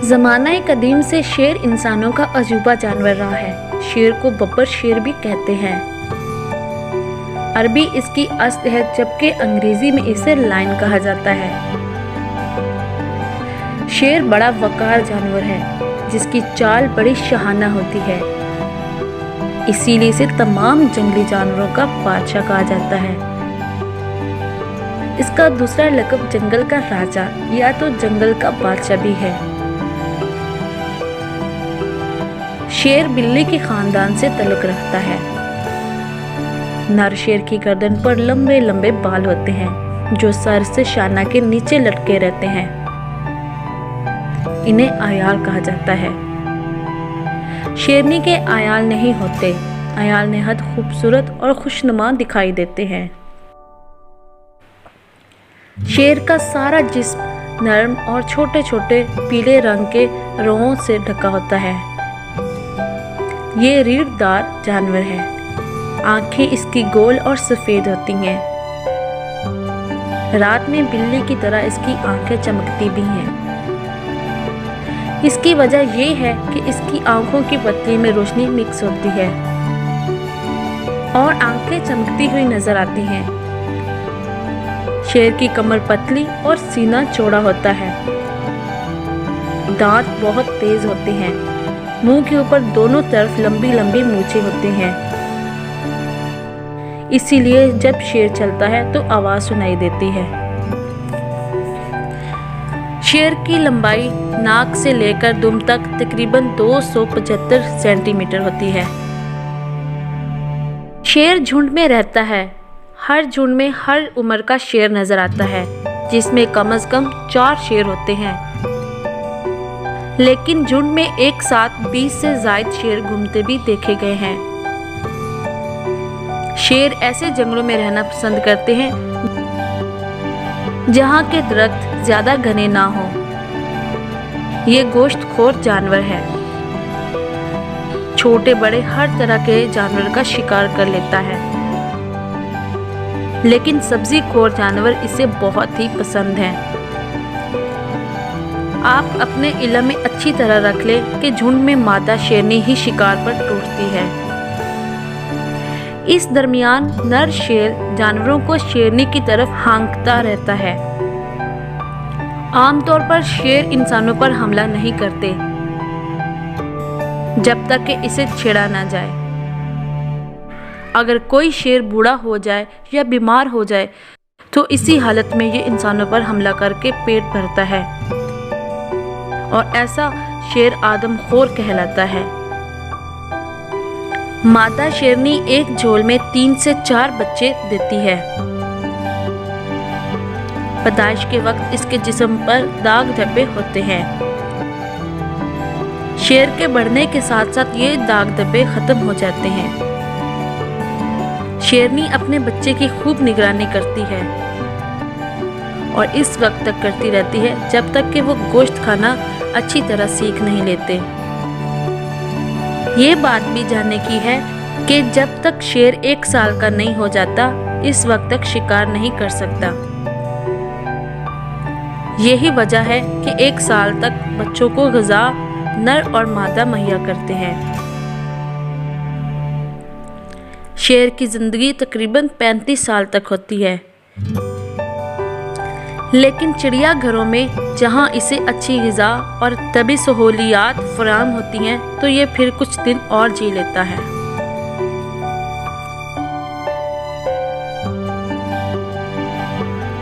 ज़माना कदीम से शेर इंसानों का अजूबा जानवर रहा है। शेर को बब्बर शेर भी कहते हैं। अरबी इसकी अस्त है, जबकि अंग्रेजी में इसे लायन कहा जाता है। शेर बड़ा वकार जानवर है, जिसकी चाल बड़ी शाहाना होती है। इसीलिए इसे तमाम जंगली जानवरों का बादशाह कहा जाता है। इसका दूसरा लक़ब जंगल का राजा या तो जंगल का बादशाह भी है। शेर बिल्ली के खानदान से ताल्लुक़ रखता है। नर शेर की गर्दन पर लंबे लंबे बाल होते हैं, जो सर से शाना के नीचे लटके रहते हैं। इन्हें आयाल कहा जाता है। शेरनी के आयाल नहीं होते। आयाल नहायत खूबसूरत और खुशनुमा दिखाई देते हैं। शेर का सारा जिस्म नरम और छोटे छोटे पीले रंग के रोंों से ढका होता है। ये रीढ़दार जानवर है। आंखें इसकी गोल और सफ़ेद होती हैं। रात में बिल्ली की तरह इसकी आंखें चमकती भी हैं। इसकी वजह यह है कि इसकी आंखों की पत्ती में रोशनी मिक्स होती है और आंखें चमकती हुई नजर आती हैं। शेर की कमर पतली और सीना चौड़ा होता है। दांत बहुत तेज होते हैं। मुंह के ऊपर दोनों तरफ लंबी लंबी मूंछें होती हैं। इसीलिए जब शेर चलता है तो आवाज सुनाई देती है। शेर की लंबाई नाक से लेकर दुम तक तकरीबन 275 सेंटीमीटर होती है। शेर झुंड में रहता है। हर झुंड में हर उम्र का शेर नजर आता है, जिसमें कम से कम 4 शेर होते हैं। लेकिन झुंड में एक साथ 20 से ज़ायद शेर घूमते भी देखे गए हैं। शेर ऐसे जंगलों में रहना पसंद करते हैं जहां के दरख्त ज्यादा घने ना हो। ये गोश्तखोर जानवर है। छोटे बड़े हर तरह के जानवर का शिकार कर लेता है, लेकिन सब्जी खोर जानवर इसे बहुत ही पसंद हैं। आप अपने इल्म में अच्छी तरह रख ले कि झुंड में मादा शेरनी ही शिकार पर टूटती है। इस दरमियान नर शेर जानवरों को शेरनी की तरफ हाँकता रहता है। आमतौर पर शेर इंसानों पर हमला नहीं करते जब तक कि इसे छेड़ा ना जाए। अगर कोई शेर बूढ़ा हो जाए या बीमार हो जाए तो इसी हालत में ये इंसानों पर हमला करके पेट भरता है और ऐसा शेर आदमखोर कहलाता है। मादा शेरनी एक झोल में 3 से 4 बच्चे देती है। पैदाइश के वक्त इसके जिस्म पर दाग धब्बे होते हैं। शेर के बढ़ने के साथ साथ ये दाग धब्बे खत्म हो जाते हैं। शेरनी अपने बच्चे की खूब निगरानी करती है और इस वक्त तक करती रहती है जब तक कि वो गोश्त खाना अच्छी तरह सीख नहीं लेते। ये बात भी जानने की है कि जब तक शेर 1 साल का नहीं हो जाता, इस वक्त तक शिकार नहीं कर सकता। यही वजह है कि 1 साल तक बच्चों को ग़िज़ा नर और मादा मुहैया करते हैं। शेर की ज़िंदगी तकरीबन 35 साल तक होती है। लेकिन चिड़ियाघरों में जहां इसे अच्छी ग़िज़ा और तबी सहूलियात फराहम होती हैं, तो ये फिर कुछ दिन और जी लेता है।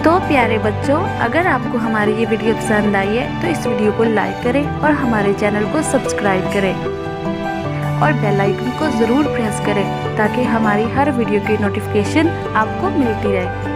तो प्यारे बच्चों, अगर आपको हमारी ये वीडियो पसंद आई है तो इस वीडियो को लाइक करें और हमारे चैनल को सब्सक्राइब करें और बेल आइकन को ज़रूर प्रेस करें ताकि हमारी हर वीडियो की नोटिफिकेशन आपको मिलती रहे।